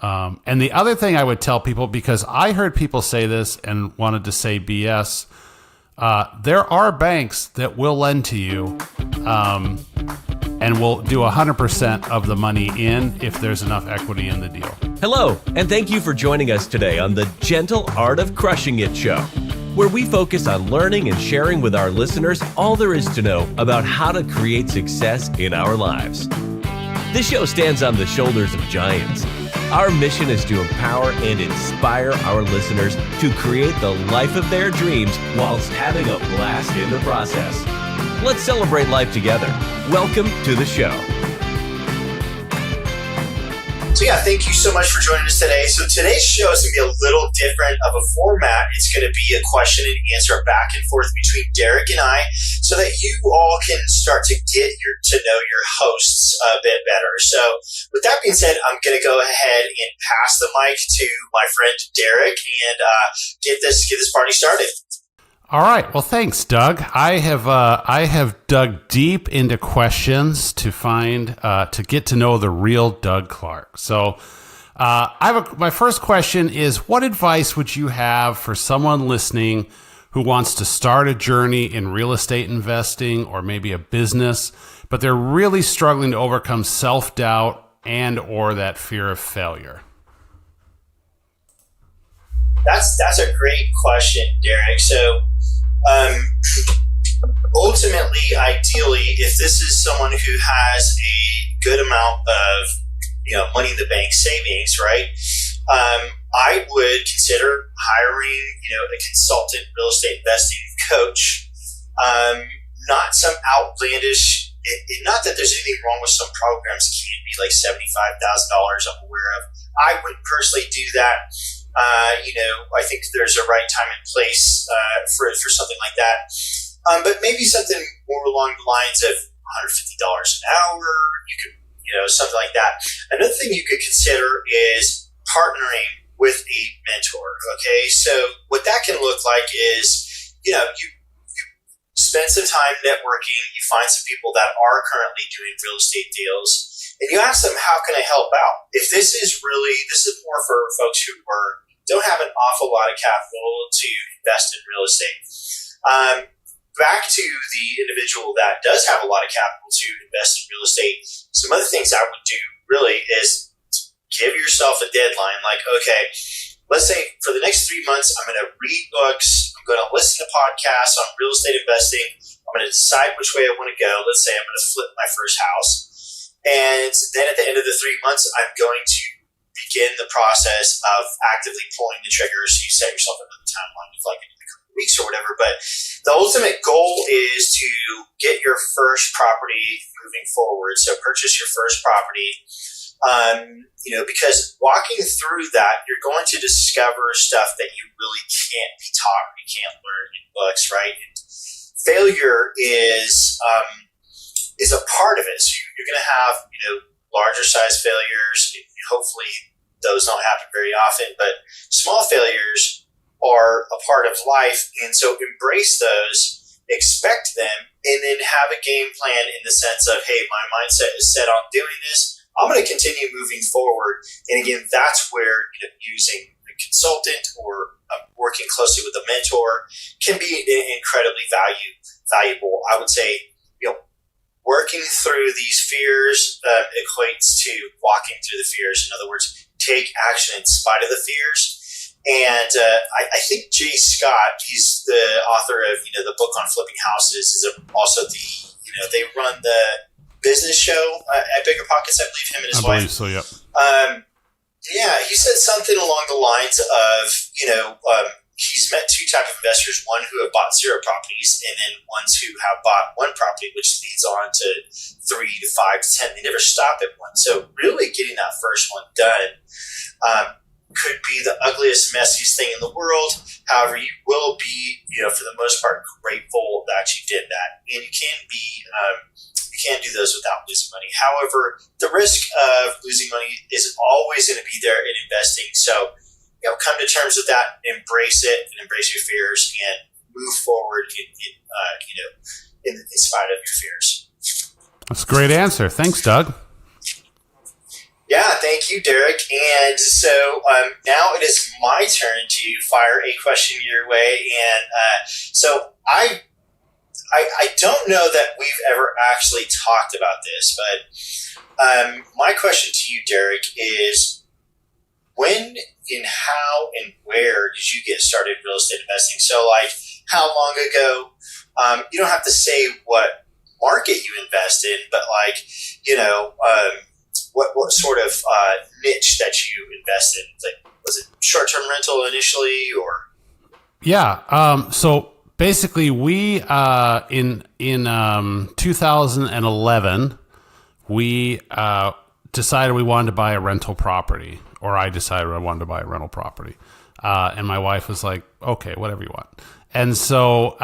And the other thing I would tell people, because I heard people say this and wanted to say BS, there are banks that will lend to you and will do 100% of the money in if there's enough equity in the deal. Hello, and thank you for joining us today on the Gentle Art of Crushing It show, where we focus on learning and sharing with our listeners all there is to know about how to create success in our lives. This show stands on the shoulders of giants. Our mission is to empower and inspire our listeners to create the life of their dreams whilst having a blast in the process. Let's celebrate life together. Welcome to the show. So thank you so much for joining us today. So today's show is going to be a little different of a format. It's going to be a question and answer back and forth between Derek and I so that you all can start to get to know your hosts a bit better. So with that being said, I'm going to go ahead and pass the mic to my friend Derek and get this party started. All right. Well, thanks, Doug. I have dug deep into questions to get to know the real Doug Clark. So, my first question is: what advice would you have for someone listening who wants to start a journey in real estate investing or maybe a business, but they're really struggling to overcome self-doubt and/or that fear of failure? That's a great question, Derek. So, ultimately, ideally, if this is someone who has a good amount of, money in the bank savings, right? I would consider hiring, a consultant real estate investing coach. Not some outlandish. Not that there's anything wrong with some programs. It can be like $75,000. I'm aware of. I wouldn't personally do that. I think there's a right time and place for something like that. But maybe something more along the lines of $150 an hour. You could, something like that. Another thing you could consider is partnering with a mentor. Okay, so what that can look like is, you spend some time networking. You find some people that are currently doing real estate deals. And you ask them, how can I help out? If this is more for folks who don't have an awful lot of capital to invest in real estate. Back to the individual that does have a lot of capital to invest in real estate, some other things I would do really is give yourself a deadline. Like, okay, let's say for the next 3 months, I'm going to read books. I'm going to listen to podcasts on real estate investing. I'm going to decide which way I want to go. Let's say I'm going to flip my first house. And then at the end of the 3 months, I'm going to begin the process of actively pulling the trigger. So you set yourself up with a timeline of like a couple of weeks or whatever. But the ultimate goal is to get your first property moving forward. So purchase your first property. Because walking through that, you're going to discover stuff that you really can't be taught, you can't learn in books, right? And failure is a part of it. So you're going to have, larger size failures. Hopefully those don't happen very often, but small failures are a part of life. And so embrace those, expect them, and then have a game plan in the sense of, hey, my mindset is set on doing this. I'm going to continue moving forward. And again, that's where using a consultant or working closely with a mentor can be incredibly valuable. I would say, working through these fears equates to walking through the fears. In other words, take action in spite of the fears. And I think Jay Scott, he's the author of the book on flipping houses, is also they run the business show at Bigger Pockets. I believe him and his wife. I believe so. Yep. He said something along the lines of he's met two types of investors, one who have bought 0 properties and then ones who have bought 1 property, which leads on to 3 to 5 to 10. They never stop at one. So really getting that first one done could be the ugliest, messiest thing in the world. However, you will be, for the most part, grateful that you did that. And you can't do those without losing money. However, the risk of losing money is always going to be there in investing. So, come to terms with that, embrace it, and embrace your fears, and move forward in spite of your fears. That's a great answer. Thanks, Doug. Yeah, thank you, Derek. And so now it is my turn to fire a question your way. And so I don't know that we've ever actually talked about this, but my question to you, Derek, is when and how and where did you get started real estate investing? So, like, how long ago? You don't have to say what market you invest in, but like, what sort of niche that you invest in? Like, was it short-term rental initially, or? Yeah. So basically, we in 2011, we decided we wanted to buy a rental property, or I decided I wanted to buy a rental property, and my wife was like, "Okay, whatever you want." And so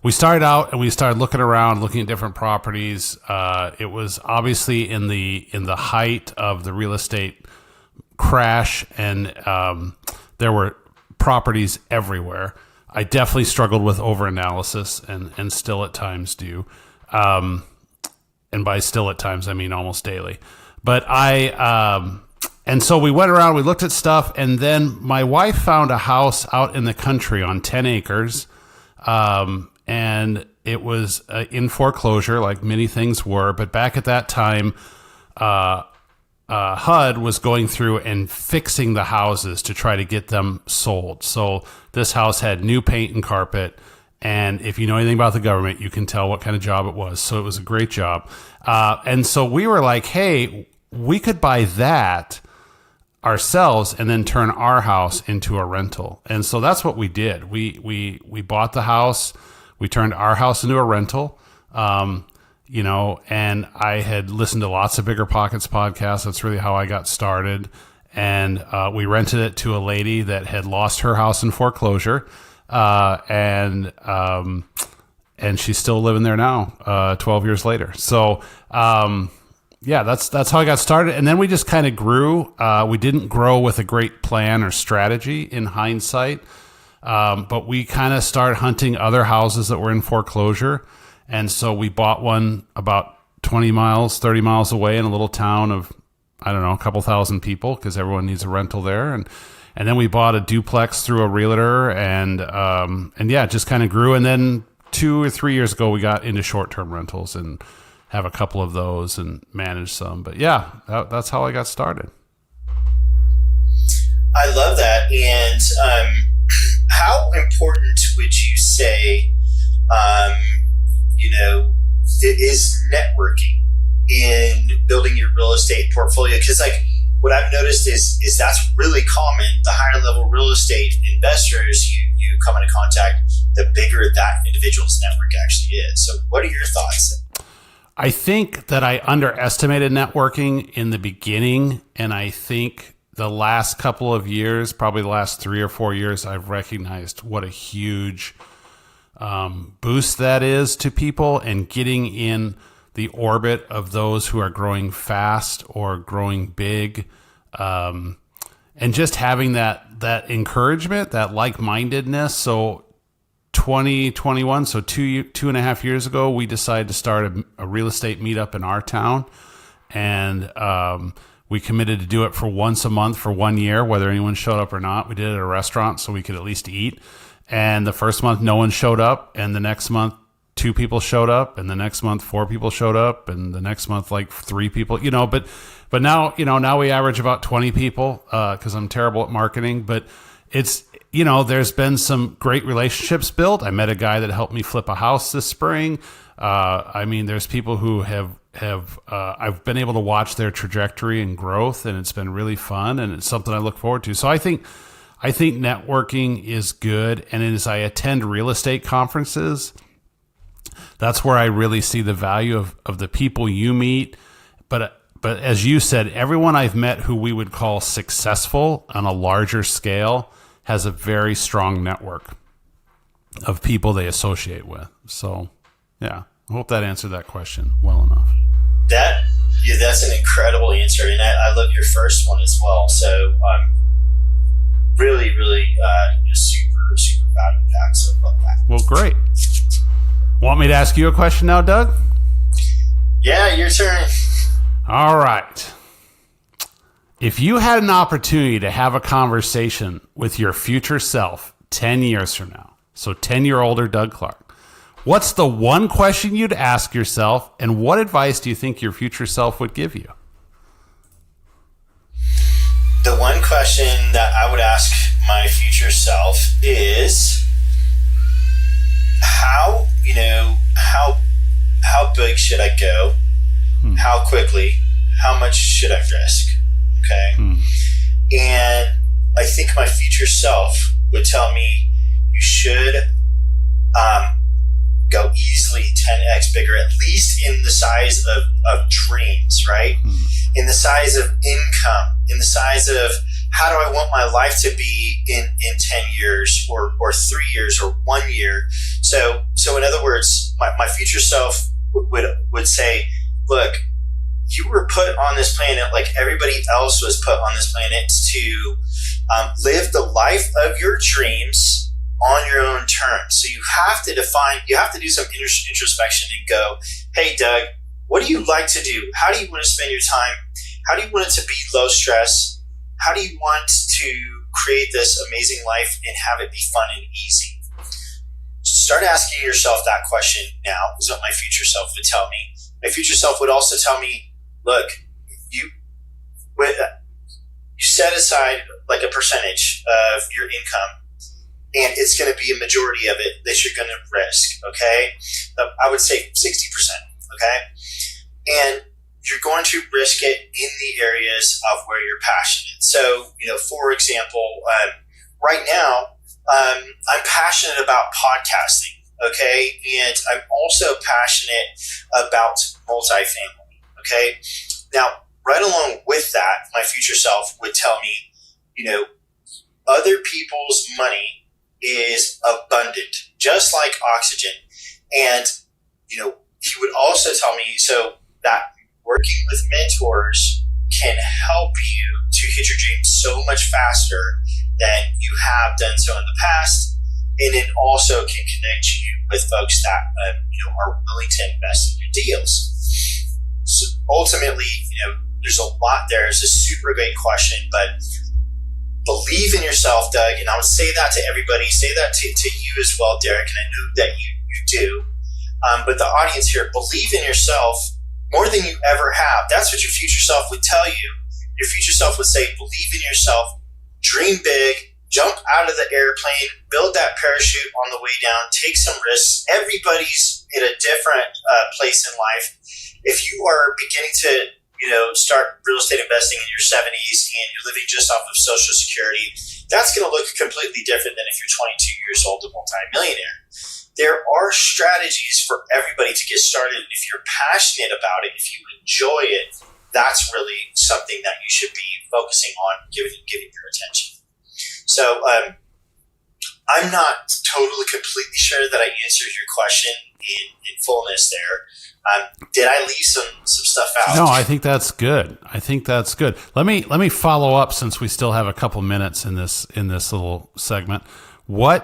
we started out and we started looking around, looking at different properties. It was obviously in the height of the real estate crash, and there were properties everywhere. I definitely struggled with overanalysis and still at times do. And by still at times, I mean almost daily. But and so we went around, we looked at stuff, and then my wife found a house out in the country on 10 acres. And it was in foreclosure, like many things were. But back at that time, HUD was going through and fixing the houses to try to get them sold. So this house had new paint and carpet. And if you know anything about the government, you can tell what kind of job it was. So it was a great job. And so we were like, hey, we could buy that ourselves and then turn our house into a rental. And so that's what we did. We bought the house. We turned our house into a rental. And I had listened to lots of Bigger Pockets podcasts. That's really how I got started. And we rented it to a lady that had lost her house in foreclosure. And she's still living there now, 12 years later. So, that's how I got started. And then we just kind of grew. We didn't grow with a great plan or strategy in hindsight. But we kind of started hunting other houses that were in foreclosure. And so we bought one about 20 miles, 30 miles away in a little town of, I don't know, a couple thousand people, because everyone needs a rental there. And then we bought a duplex through a realtor, and it just kind of grew. And then 2 or 3 years ago, we got into short-term rentals and have a couple of those and manage some. But yeah, that's how I got started. I love that. And how important would you say, is networking in building your real estate portfolio? Because what I've noticed is that's really common. The higher level real estate investors you come into contact, the bigger that individual's network actually is. So what are your thoughts? I think that I underestimated networking in the beginning, and I think the last couple of years, probably the last 3 or 4 years, I've recognized what a huge boost that is to people, and getting in the orbit of those who are growing fast or growing big, and just having that encouragement, that like-mindedness. So 2021, so two and a half years ago, we decided to start a real estate meetup in our town, and we committed to do it for once a month for 1 year, whether anyone showed up or not. We did it at a restaurant so we could at least eat. And the first month, no one showed up. And the next month, 2 people showed up. And the next month, 4 people showed up. And the next month, like 3 people, but now, now we average about 20 people, cause I'm terrible at marketing, but it's, there's been some great relationships built. I met a guy that helped me flip a house this spring. There's people who I've been able to watch their trajectory and growth, and it's been really fun, and it's something I look forward to. So I think networking is good. And as I attend real estate conferences, that's where I really see the value of the people you meet. But as you said, everyone I've met who we would call successful on a larger scale has a very strong network of people they associate with. So yeah, I hope that answered that question well enough. That's an incredible answer. And I love your first one as well. So really, really super, super value packed. So love that. Well, great. Want me to ask you a question now, Doug? Yeah, your turn. All right. If you had an opportunity to have a conversation with your future self 10 years from now, so 10-year-older Doug Clark, what's the one question you'd ask yourself, and what advice do you think your future self would give you? The one question that I would ask my future self is how big should I go? How quickly? How much should I risk? Okay. And I think my future self would tell me you should go easily 10x bigger, at least in the size of dreams, right? In the size of income, in the size of how do I want my life to be in 10 years or 3 years or 1 year. So in other words, my future self would say, look, you were put on this planet like everybody else was put on this planet to live the life of your dreams on your own terms. So you have to do some introspection and go, hey, Doug, what do you like to do? How do you want to spend your time? How do you want it to be low stress? How do you want to create this amazing life and have it be fun and easy? Start asking yourself that question now, is what my future self would tell me. My future self would also tell me, look, you set aside like a percentage of your income, and it's going to be a majority of it that you're going to risk, okay? I would say 60%, okay? And you're going to risk it in the areas of where you're passionate. So, for example, right now, I'm passionate about podcasting, okay? And I'm also passionate about multifamily, okay? Now, right along with that, my future self would tell me, other people's money is abundant, just like oxygen. And, he would also tell me that working with mentors can help you to hit your dreams so much faster than you have done so in the past. And it also can connect you with folks that, are willing to invest in your deals. So ultimately, there's a lot there. It's a super great question, but believe in yourself, Doug. And I would say that to everybody, say that to you as well, Derek. And I know that you do. But the audience here, believe in yourself more than you ever have. That's what your future self would tell you. Your future self would say, believe in yourself, dream big, jump out of the airplane, build that parachute on the way down, take some risks. Everybody's in a different place in life. If you are beginning to, start real estate investing in your 70s and you're living just off of Social Security, that's going to look completely different than if you're 22 years old, a multimillionaire. There are strategies for everybody to get started. If you're passionate about it, if you enjoy it, that's really something that you should be focusing on, giving your attention. So I'm not totally completely sure that I answered your question in fullness there. Did I leave some stuff out? No, I think that's good. Let me follow up, since we still have a couple minutes in this little segment. Why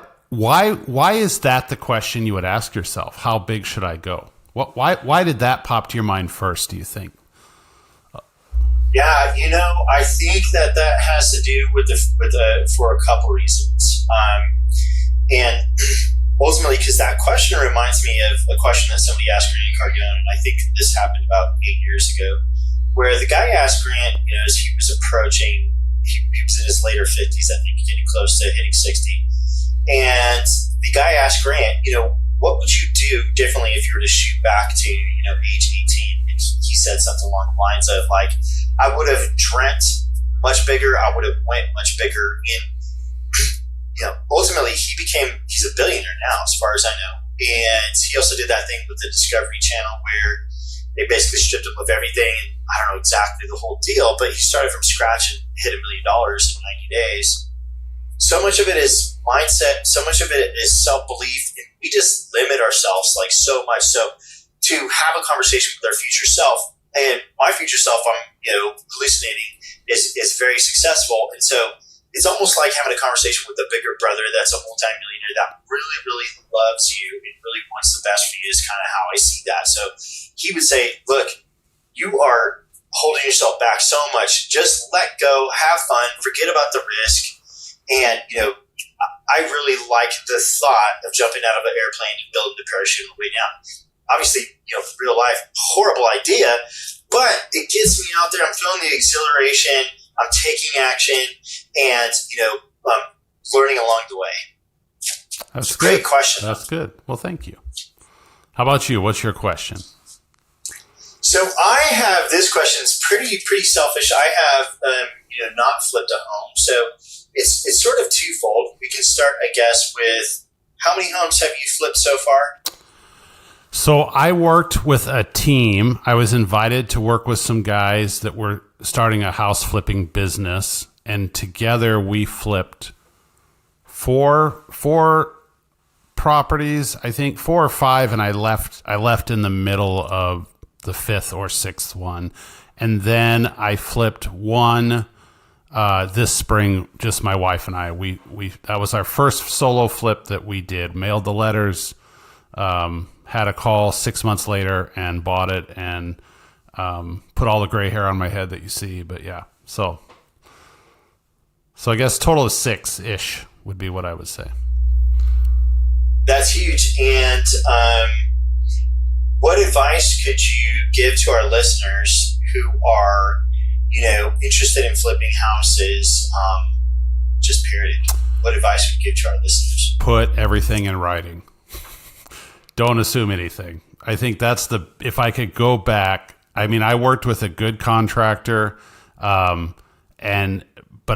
is that the question you would ask yourself? How big should I go? Why did that pop to your mind first, do you think? Yeah, I think that has to do for a couple reasons. And ultimately, because that question reminds me of a question that somebody asked Grant Cardone, and I think this happened about 8 years ago, where the guy asked Grant, as he was approaching, he was in his later 50s, I think, getting close to hitting 60. And the guy asked Grant, what would you do differently if you were to shoot back to, age 18? And he said something along the lines of, like, I would have dreamt much bigger. I would have went much bigger. And, ultimately he's a billionaire now, as far as I know. And he also did that thing with the Discovery Channel where they basically stripped him of everything. And I don't know exactly the whole deal, but he started from scratch and hit $1 million in 90 days. So much of it is mindset. So much of it is self-belief. And we just limit ourselves like so much. So to have a conversation with our future self, and my future self, I'm hallucinating, is very successful. And so it's almost like having a conversation with a bigger brother that's a multimillionaire that really, really loves you and really wants the best for you, is kind of how I see that. So he would say, look, you are holding yourself back so much. Just let go, have fun, forget about the risk. And, I really like the thought of jumping out of an airplane and building the parachute on the way down. Obviously, real life, horrible idea, but it gets me out there. I'm feeling the exhilaration. I'm taking action and, I'm learning along the way. That's good. Great question. That's good. Well, thank you. How about you? What's your question? So I have, this question is pretty selfish. I have, not flipped a home. So it's sort of twofold. We can start, I guess, with how many homes have you flipped so far? So I worked with a team. I was invited to work with some guys that were starting a house flipping business, and together we flipped four properties, I think 4 or 5, and I left in the middle of the 5th or 6th one. And then I flipped one this spring, just my wife and I. We that was our first solo flip that we did. Mailed the letters, had a call 6 months later and bought it, and put all the gray hair on my head that you see. But yeah, so I guess total of 6-ish would be what I would say. That's huge. And what advice could you give to our listeners who are, interested in flipping houses, just period? What advice would you give to our listeners? Put everything in writing. Don't assume anything. I think that's if I could go back, I worked with a good contractor, but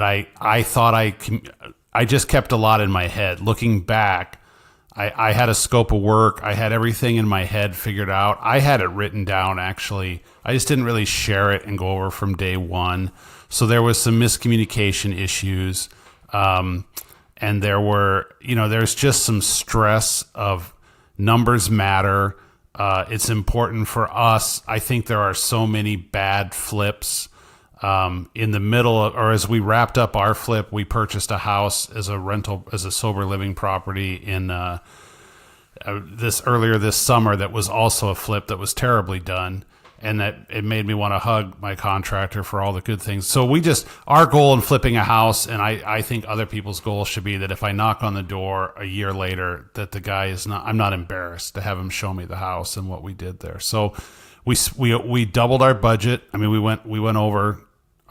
I thought I just kept a lot in my head. Looking back, I had a scope of work. I had everything in my head figured out. I had it written down, actually. I just didn't really share it and go over from day one. So there was some miscommunication issues. And there's just some stress of numbers matter. It's important for us. I think there are so many bad flips. In the middle of, or as we wrapped up our flip, we purchased a house as a sober living property in earlier this summer that was also a flip that was terribly done, and that it made me want to hug my contractor for all the good things. So our goal in flipping a house, and I think other people's goal should be that if I knock on the door a year later, that the guy I'm not embarrassed to have him show me the house and what we did there. So we doubled our budget. We went over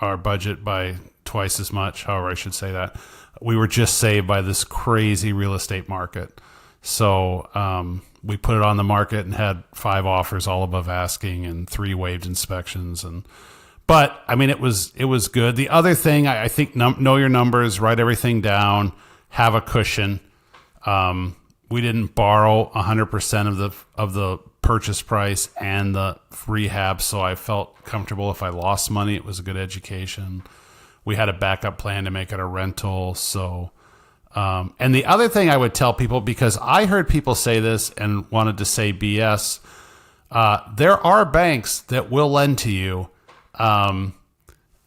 our budget by twice as much, however I should say that. We were just saved by this crazy real estate market. So we put it on the market and had 5 offers, all above asking, and 3 waived inspections. But it was good. The other thing, I think, know your numbers, write everything down, have a cushion. We didn't borrow 100% of the purchase price and the rehab, so I felt comfortable if I lost money, it was a good education. We had a backup plan to make it a rental. So, and the other thing I would tell people, because I heard people say this and wanted to say BS, there are banks that will lend to you, and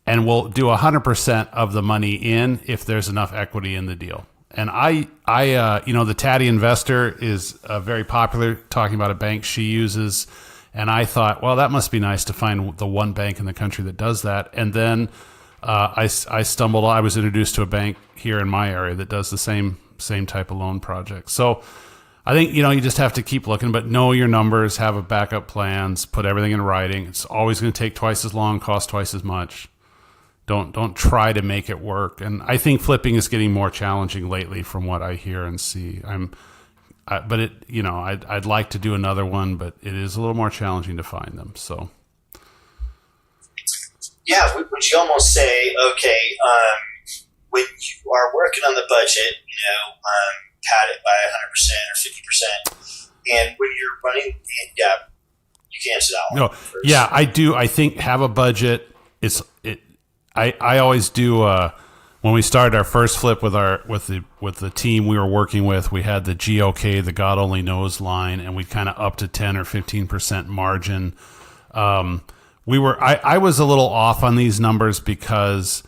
will do 100% of the money in if there's enough equity in the deal. And the Tatty Investor is very popular, talking about a bank she uses. And I thought, well, that must be nice to find the one bank in the country that does that. And then I was introduced to a bank here in my area that does the same type of loan project. So I think, you just have to keep looking, but know your numbers, have a backup plans, put everything in writing. It's always going to take twice as long, cost twice as much. Don't try to make it work. And I think flipping is getting more challenging lately from what I hear and see. I'd like to do another one, but it is a little more challenging to find them. So, yeah, would you almost say, okay, when you are working on the budget, pad it by 100% or 50%, and when you're running, you can answer that one. No, first. Yeah, I do. I think have a budget. I always do. When we started our first flip with the team we were working with, we had the GOK, the God Only Knows line, and we kind of up to 10 or 15% margin. I was a little off on these numbers because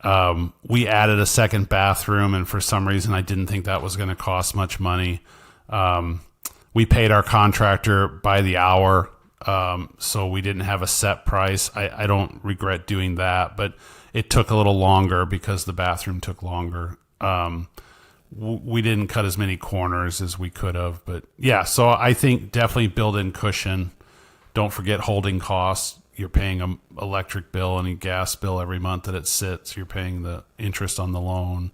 we added a second bathroom, and for some reason I didn't think that was going to cost much money. We paid our contractor by the hour. So we didn't have a set price. I don't regret doing that, but it took a little longer because the bathroom took longer. We didn't cut as many corners as we could have, but yeah, so I think definitely build in cushion. Don't forget holding costs. You're paying an electric bill and a gas bill every month that it sits. You're paying the interest on the loan.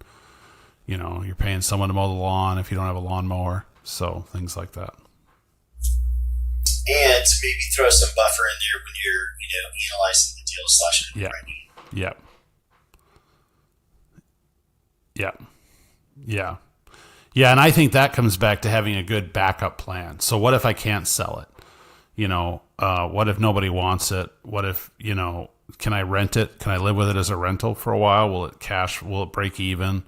You're paying someone to mow the lawn if you don't have a lawnmower. So things like that. And maybe throw some buffer in there when you're, analyzing the deal / underwriting. Yeah, and I think that comes back to having a good backup plan. So what if I can't sell it? What if nobody wants it? What if, can I rent it? Can I live with it as a rental for a while? Will it break even?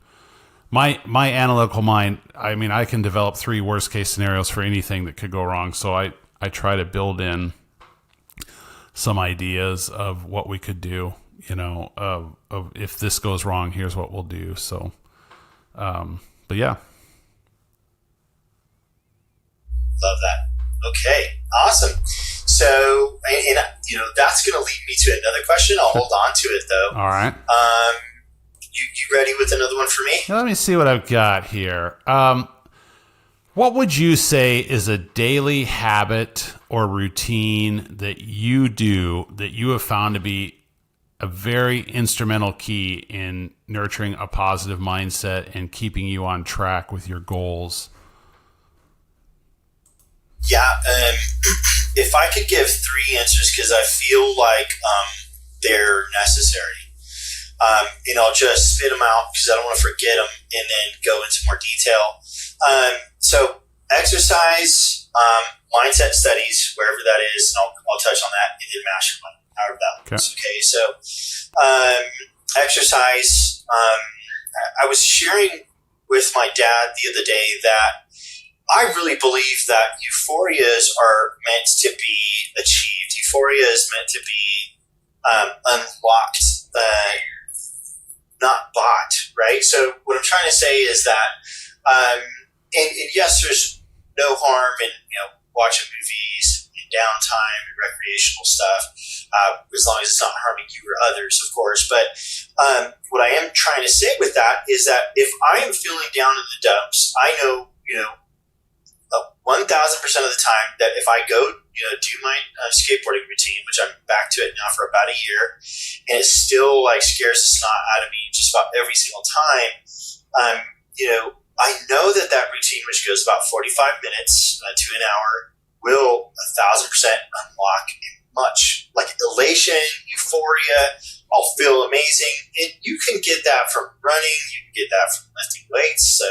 My analytical mind, I can develop 3 worst case scenarios for anything that could go wrong. So I try to build in some ideas of what we could do, of if this goes wrong, here's what we'll do. So, but yeah. Love that. Okay, awesome. So, and that's going to lead me to another question. I'll hold on to it though. All right. You ready with another one for me? Let me see what I've got here. What would you say is a daily habit or routine that you do that you have found to be a very instrumental key in nurturing a positive mindset and keeping you on track with your goals? Yeah, if I could give 3 answers, because I feel like they're necessary, and I'll just spit them out because I don't want to forget them, and then go into more detail. So exercise, mindset studies, wherever that is, and I'll touch on that, and then mastermind, however that looks. Okay, so exercise. I was sharing with my dad the other day that I really believe that euphorias are meant to be achieved. Euphoria is meant to be unlocked, not bought, right? So what I'm trying to say is that, and yes, there's no harm in watching movies in downtime and recreational stuff, as long as it's not harming you or others, of course. But what I am trying to say with that is that if I am feeling down in the dumps, I know 1,000% of the time that if I go do my skateboarding routine, which I'm back to it now for about a year, and it still scares the snot out of me just about every single time, I know that routine, which goes about 45 minutes to an hour, will 1,000% unlock much elation, euphoria. I'll feel amazing, and you can get that from running. You can get that from lifting weights. So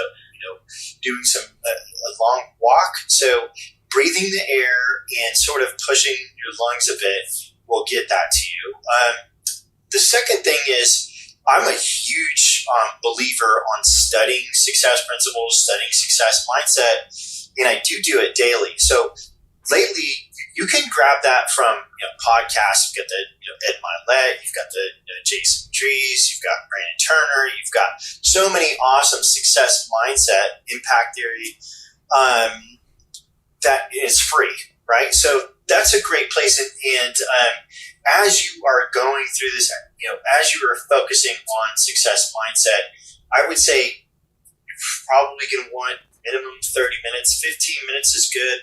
doing a long walk. So breathing the air and sort of pushing your lungs a bit will get that to you. The second thing is I'm a huge believer on studying success principles, studying success mindset, and I do it daily. So lately, you can grab that from podcasts. You've got the Ed Milet, you've got the Jason Dries, you've got Brandon Turner, you've got so many awesome success mindset, impact theory that is free, right? So that's a great place. And as you are going through this, as you are focusing on success mindset, I would say you're probably going to want minimum 30 minutes. 15 minutes is good.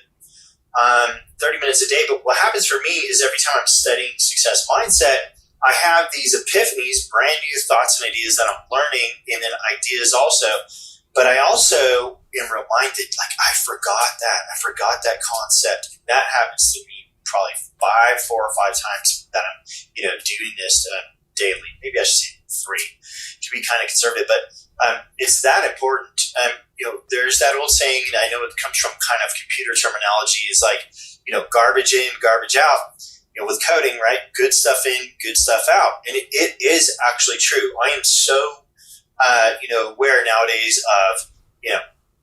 30 minutes a day. But what happens for me is every time I'm studying success mindset, I have these epiphanies, brand new thoughts and ideas that I'm learning, and then ideas also. But I also am reminded, I forgot that concept. That happens to me probably 4 or 5 times that I'm, doing this daily. Maybe I should say 3 to be kind of conservative, but it's that important. There's that old saying, and I know it comes from kind of computer terminology, is garbage in, garbage out. With coding, right? Good stuff in, good stuff out. And it is actually true. I am so, aware nowadays of,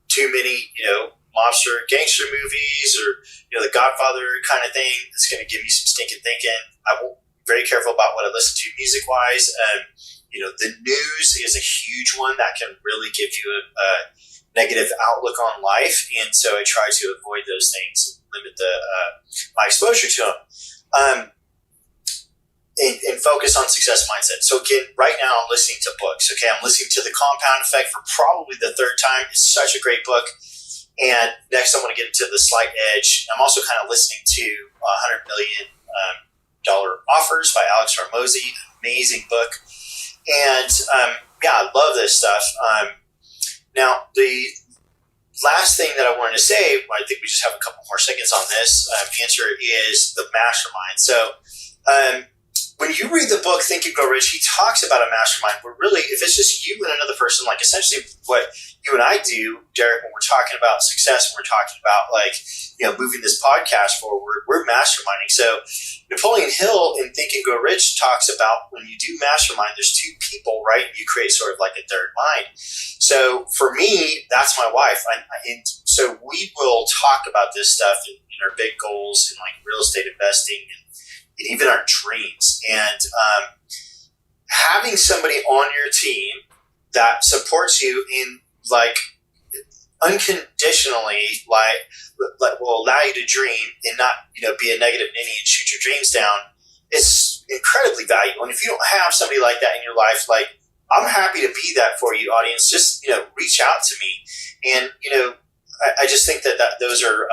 too many, mobster gangster movies or, the Godfather kind of thing that's going to give me some stinking thinking. I will be very careful about what I listen to music wise. The news is a huge one that can really give you negative outlook on life, and so I try to avoid those things and limit my exposure to them. And focus on success mindset. So again, right now I'm listening to books. Okay, I'm listening to The Compound Effect for probably the third time. It's such a great book. And next I'm going to get into The Slight Edge. I'm also kind of listening to $100 Million Offers by Alex Hormozi. Amazing book. And yeah, I love this stuff. Now, the last thing that I wanted to say, I think we just have a couple more seconds on this answer, is the mastermind. So when you read the book Think and Grow Rich, he talks about a mastermind where really, if it's just you and another person, like essentially what you and I do, Derek, when we're talking about success, when we're talking about moving this podcast forward, we're masterminding. So Napoleon Hill in Think and Grow Rich talks about when you do mastermind, there's two people, right? You create sort of like a third mind. So for me, that's my wife. And so we will talk about this stuff in our big goals in like real estate investing and even our dreams. And having somebody on your team that supports you in like unconditionally, like will allow you to dream and not be a negative ninny and shoot your dreams down is incredibly valuable. And if you don't have somebody like that in your life, like I'm happy to be that for you, audience. Just reach out to me. And I just think that those are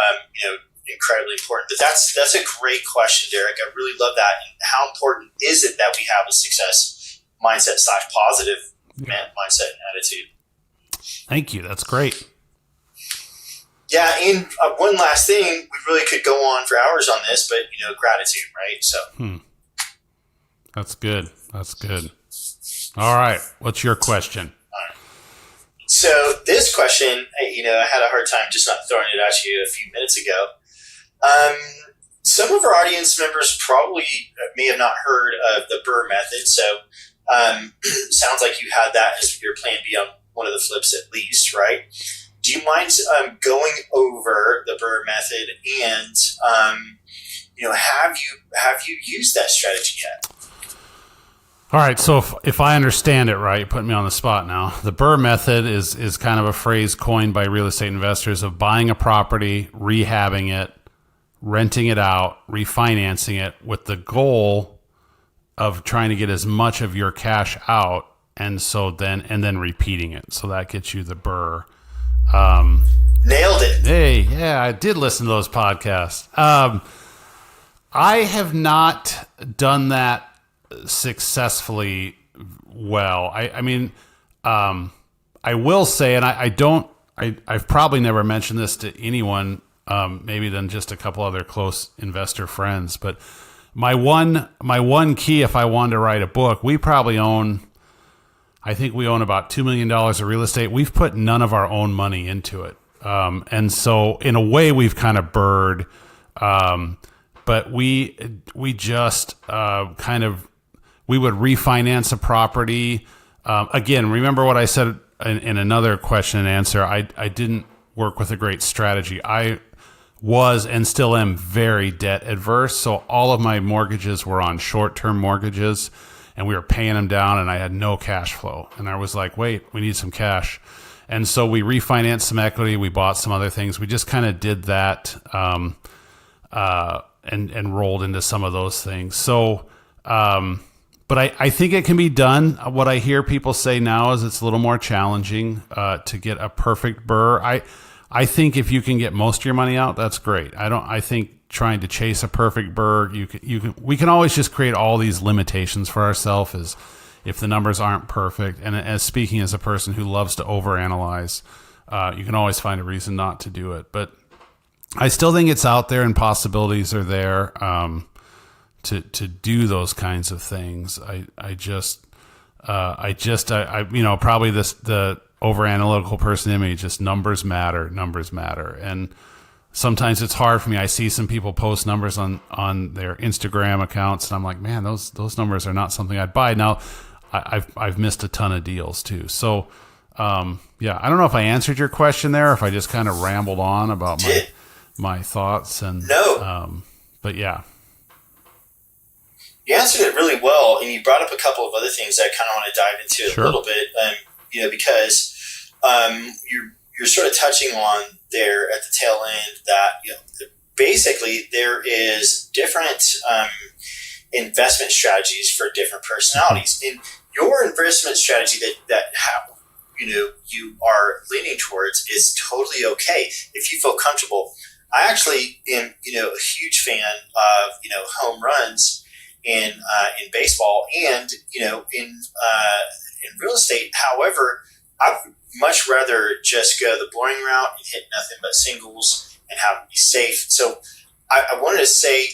incredibly important. But that's a great question, Derek. I really love that. And how important is it that we have a success mindset / positive mindset and attitude? Thank you. That's great. Yeah, and one last thing, we really could go on for hours on this, but gratitude, right? So that's good. That's good. All right, what's your question? So this question, I had a hard time just not throwing it at you a few minutes ago. Some of our audience members probably may have not heard of the BRRRR Method. So sounds like you had that as your plan B on one of the flips at least, right? Do you mind going over the BRRRR Method and have you used that strategy yet? All right, so if I understand it right, put me on the spot now. The BRRRR Method is kind of a phrase coined by real estate investors of buying a property, rehabbing it, renting it out, refinancing it with the goal of trying to get as much of your cash out, and then repeating it. So that gets you the BRRRR. Nailed it. Hey, yeah, I did listen to those podcasts. I have not done that successfully well. I will say, and I've probably never mentioned this to anyone, maybe than just a couple other close investor friends, but my one key, if I wanted to write a book, I think we own about $2 million of real estate. We've put none of our own money into it. And so in a way we've kind of BRRRR'd, but we just we would refinance a property. Again, remember what I said in another question and answer. I didn't work with a great strategy. I was and still am very debt adverse. So all of my mortgages were on short-term mortgages, and we were paying them down, and I had no cash flow. And I was like, wait, we need some cash. And so we refinanced some equity. We bought some other things. We just kind of did that and rolled into some of those things. So, but I think it can be done. What I hear people say now is it's a little more challenging to get a perfect BRRRR. I think if you can get most of your money out, that's great. I think trying to chase a perfect BRRRR, we can always just create all these limitations for ourselves as if the numbers aren't perfect. And as speaking as a person who loves to overanalyze, you can always find a reason not to do it. But I still think it's out there and possibilities are there to do those kinds of things. I probably the over analytical person in me, just numbers matter. And sometimes it's hard for me. I see some people post numbers on their Instagram accounts, and I'm like, man, those numbers are not something I'd buy. Now, I've missed a ton of deals too. So, I don't know if I answered your question there, or if I just kind of rambled on about my thoughts and but yeah. You answered it really well, and you brought up a couple of other things that I kind of want to dive into a little bit, because you're sort of touching on there at the tail end that, basically there is different investment strategies for different personalities. And your investment strategy that you are leaning towards is totally okay if you feel comfortable. I actually am, a huge fan of, home runs in baseball and, in real estate. However, I'd much rather just go the boring route and hit nothing but singles and have it be safe. So I wanted to say,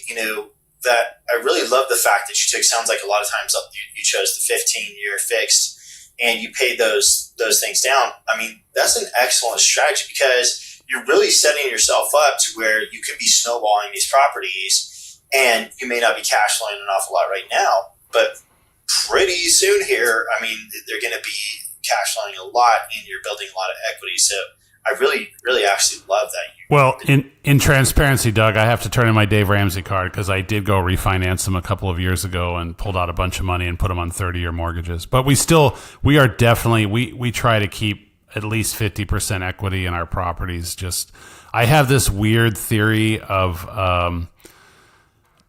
that I really love the fact that you took, sounds like a lot of times you chose the 15-year fixed and you paid those things down. I mean, that's an excellent strategy because you're really setting yourself up to where you can be snowballing these properties, and you may not be cash flowing an awful lot right now, but pretty soon here, I mean, they're going to be cash flowing a lot and you're building a lot of equity. So I really, really actually love that. Well, in transparency, Doug, I have to turn in my Dave Ramsey card because I did go refinance them a couple of years ago and pulled out a bunch of money and put them on 30-year mortgages. But we are definitely, we try to keep at least 50% equity in our properties. I have this weird theory of,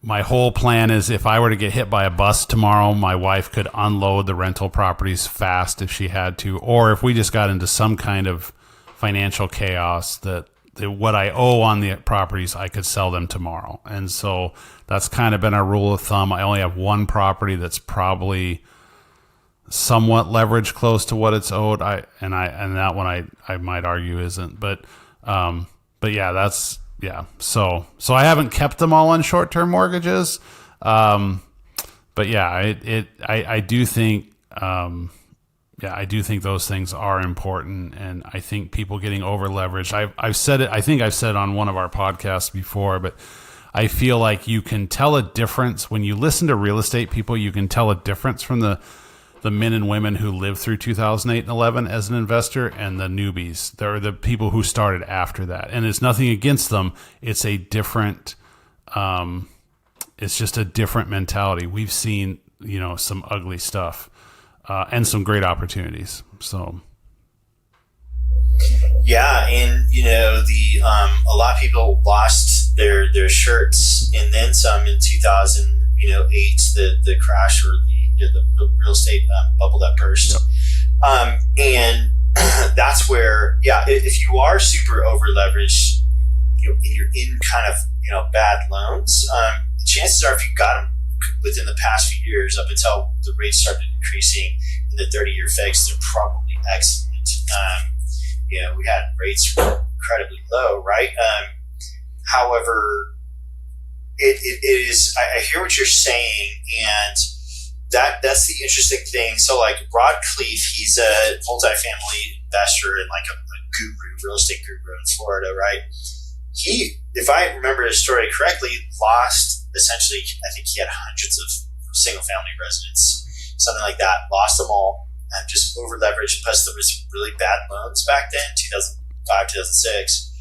my whole plan is if I were to get hit by a bus tomorrow, my wife could unload the rental properties fast if she had to, or if we just got into some kind of financial chaos that what I owe on the properties, I could sell them tomorrow. And so that's kind of been our rule of thumb. I only have one property that's probably somewhat leveraged close to what it's owed. And that one I might argue isn't, but yeah, that's, yeah. So I haven't kept them all on short-term mortgages. But yeah, I do think, I do think those things are important, and I think people getting over leveraged. I've said it. I think I've said it on one of our podcasts before, but I feel like you can tell a difference when you listen to real estate people. You can tell a difference from the men and women who lived through 2008 and 11 as an investor and the newbies. They're the people who started after that, and it's nothing against them. It's a different. It's just a different mentality. We've seen some ugly stuff. And some great opportunities. So, yeah, and a lot of people lost their shirts and then some in 2008, the crash or the real estate bubble that burst. Yep. And that's where, if you are super over leveraged, and you're in kind of bad loans, chances are if you got them within the past few years, up until the rates started increasing in the 30-year fix, they're probably excellent. We had rates incredibly low, right? However, it is. I hear what you're saying, and that's the interesting thing. So, like Rod Cleef, he's a multifamily investor and like a real estate guru in Florida, right? He, if I remember his story correctly, lost. Essentially, I think he had hundreds of single-family residents, something like that. Lost them all, and just over-leveraged. Plus, there was really bad loans back then, 2005, 2006.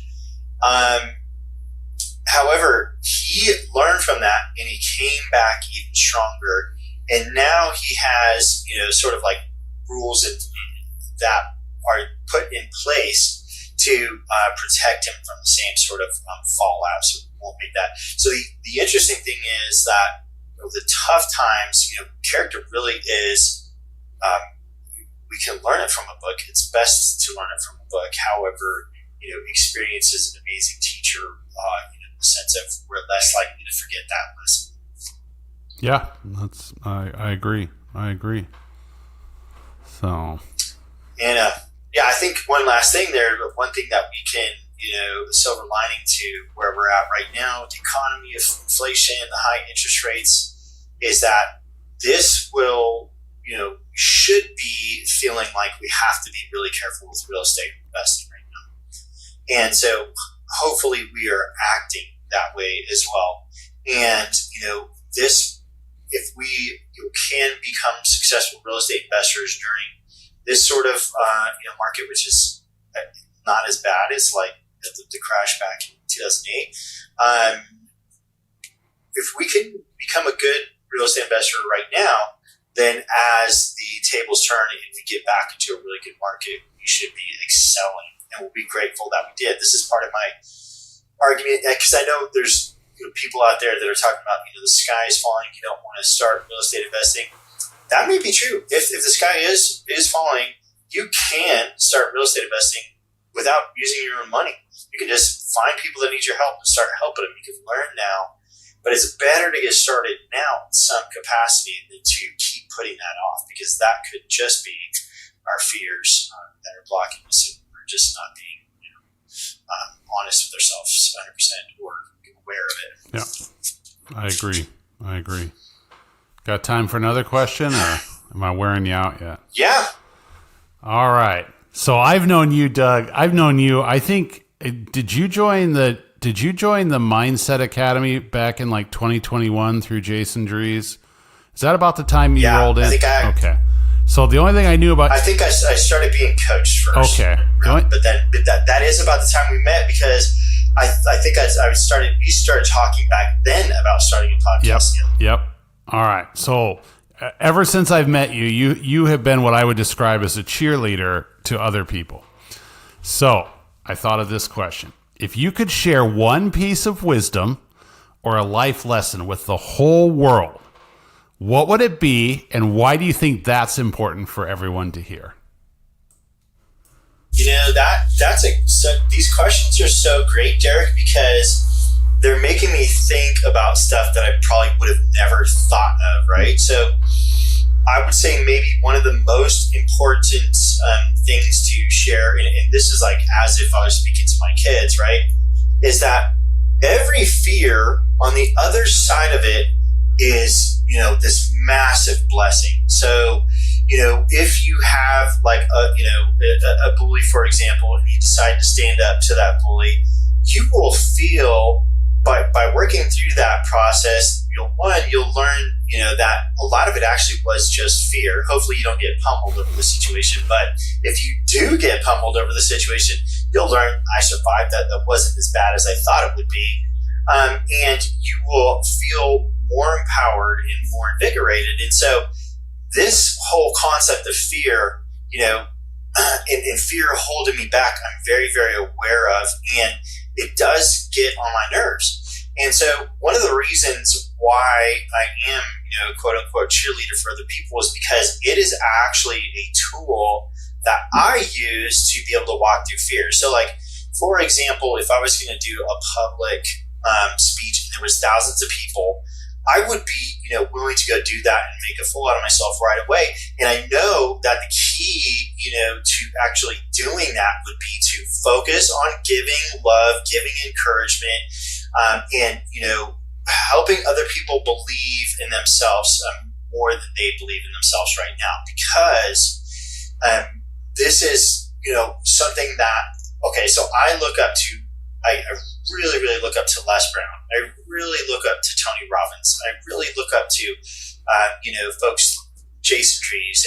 However, he learned from that, and he came back even stronger. And now he has, sort of like rules that are put in place to protect him from the same sort of fallout. So won't make that. So the interesting thing is that the tough times, character really is, we can learn it from a book. It's best to learn it from a book. However, experience is an amazing teacher, in the sense of we're less likely to forget that lesson. Yeah, I agree. So, and I think one last thing there, one thing that we can, the silver lining to where we're at right now, the economy of inflation, the high interest rates, is that this will, should be feeling like we have to be really careful with real estate investing right now. And so hopefully we are acting that way as well. And, this, if we can become successful real estate investors during this sort of, market, which is not as bad as like the crash back in 2008. If we can become a good real estate investor right now, then as the tables turn and we get back into a really good market, we should be excelling, and we'll be grateful that we did. This is part of my argument, because I know there's people out there that are talking about, the sky is falling, you don't want to start real estate investing. That may be true. If the sky is falling, you can start real estate investing without using your own money. You can just find people that need your help and start helping them. You can learn now, but it's better to get started now in some capacity than to keep putting that off, because that could just be our fears that are blocking us, and we're just not being honest with ourselves 100% or aware of it. Yeah, I agree. Got time for another question, or am I wearing you out yet? Yeah. All right. So I've known you, Doug. I think, did you join the Mindset Academy back in like 2021 through Jason Dries? Is that about the time you rolled in? Okay. So the only thing I knew about... I think I started being coached first. Okay. But that is about the time we met, because I think we started talking back then about starting a podcast. Yep. All right. So ever since I've met you, you have been what I would describe as a cheerleader to other people. So I thought of this question. If you could share one piece of wisdom or a life lesson with the whole world, what would it be, and why do you think that's important for everyone to hear? These questions are so great, Derek, because they're making me think about stuff that I probably would have never thought of, right? So I would say maybe one of the most important things to share, and this is like as if I was speaking to my kids, right, is that every fear on the other side of it is, this massive blessing. So, if you have like a bully, for example, and you decide to stand up to that bully, you will feel by working through that process, you'll learn, that a lot of it actually was just fear. Hopefully you don't get pummeled over the situation, but if you do get pummeled over the situation, you'll learn, I survived that. That wasn't as bad as I thought it would be. And you will feel more empowered and more invigorated. And so this whole concept of fear, and fear holding me back, I'm very, very aware of, and it does get on my nerves. And so one of the reasons why I am, quote unquote cheerleader for other people is because it is actually a tool that I use to be able to walk through fear. So like, for example, if I was going to do a public speech and there was thousands of people, I would be, willing to go do that and make a fool out of myself right away. And I know that the key, to actually doing that would be to focus on giving love, giving encouragement, and, helping other people believe in themselves more than they believe in themselves right now. Because this is, something that, so I really, really look up to Les Brown. I really look up to Tony Robbins. I really look up to, folks, Jason Dries,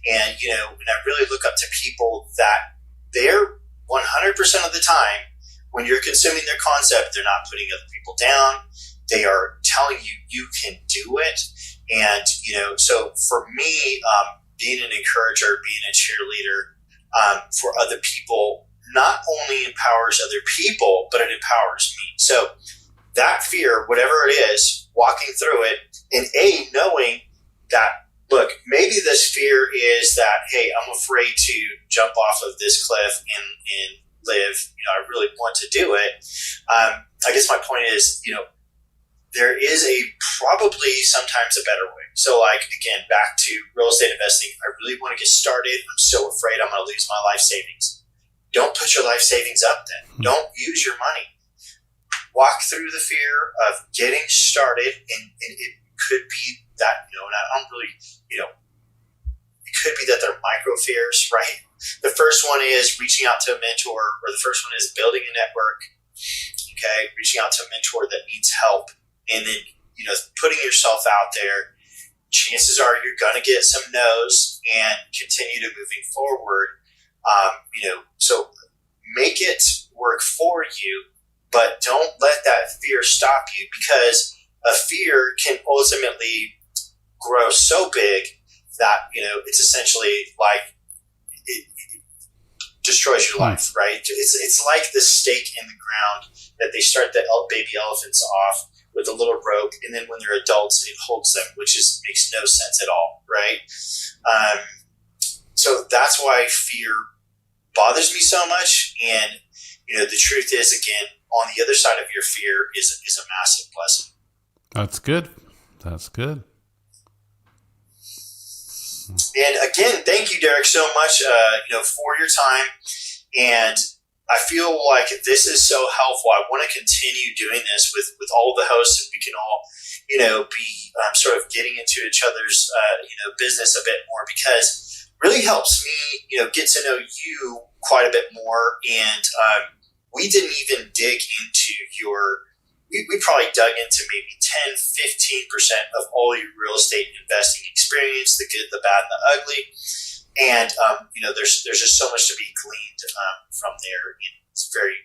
and I really look up to people that they're 100% of the time, when you're consuming their concept, they're not putting other people down. They are telling you you can do it. And, so for me, being an encourager, being a cheerleader for other people, not only empowers other people, but it empowers me. So that fear, whatever it is, walking through it, and knowing that, look, maybe this fear is that, hey, I'm afraid to jump off of this cliff and live. I really want to do it. I guess my point is, there is probably sometimes a better way. So like, again, back to real estate investing, I really want to get started. I'm so afraid I'm going to lose my life savings. Don't put your life savings up then. Don't use your money. Walk through the fear of getting started, and it could be that, and I don't really, it could be that they're micro fears, right? The first one is reaching out to a mentor, or the first one is building a network, okay? Reaching out to a mentor that needs help, and then, putting yourself out there. Chances are you're going to get some no's and continue to moving forward. So make it work for you, but don't let that fear stop you, because a fear can ultimately grow so big that, it's essentially like it destroys your life, right? It's like the stake in the ground that they start the baby elephants off with a little rope, and then when they're adults, it holds them, which makes no sense at all, right? So that's why fear bothers me so much. And the truth is, again, on the other side of your fear is a massive blessing. That's good. That's good. And again, thank you, Derek, so much, for your time. And I feel like this is so helpful. I want to continue doing this with all the hosts, and we can all, be sort of getting into each other's, business a bit more, because it really helps me, get to know you quite a bit more. And we didn't even dig into we probably dug into maybe 10, 15% of all your real estate investing experience, the good, the bad, and the ugly. And, there's just so much to be gleaned from there. It's very,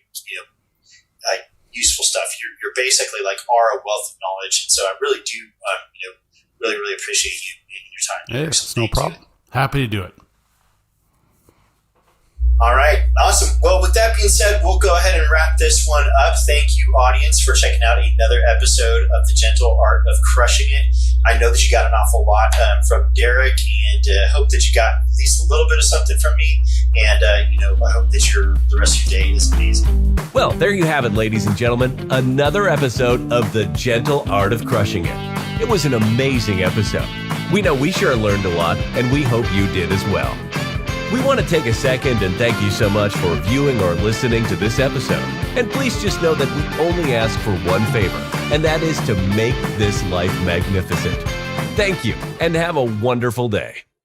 useful stuff. You're basically like a wealth of knowledge. And so I really do, really, really appreciate you and your time. Hey, it's no problem. Happy to do it. All right. Awesome. Well, with that being said, we'll go ahead and wrap this one up. Thank you, audience, for checking out another episode of The Gentle Art of Crushing It. I know that you got an awful lot from Derek, and hope that you got at least a little bit of something from me. And, I hope that the rest of your day is amazing. Well, there you have it, ladies and gentlemen. Another episode of The Gentle Art of Crushing It. It was an amazing episode. We know we sure learned a lot, and we hope you did as well. We want to take a second and thank you so much for viewing or listening to this episode. And please just know that we only ask for one favor, and that is to make this life magnificent. Thank you, and have a wonderful day.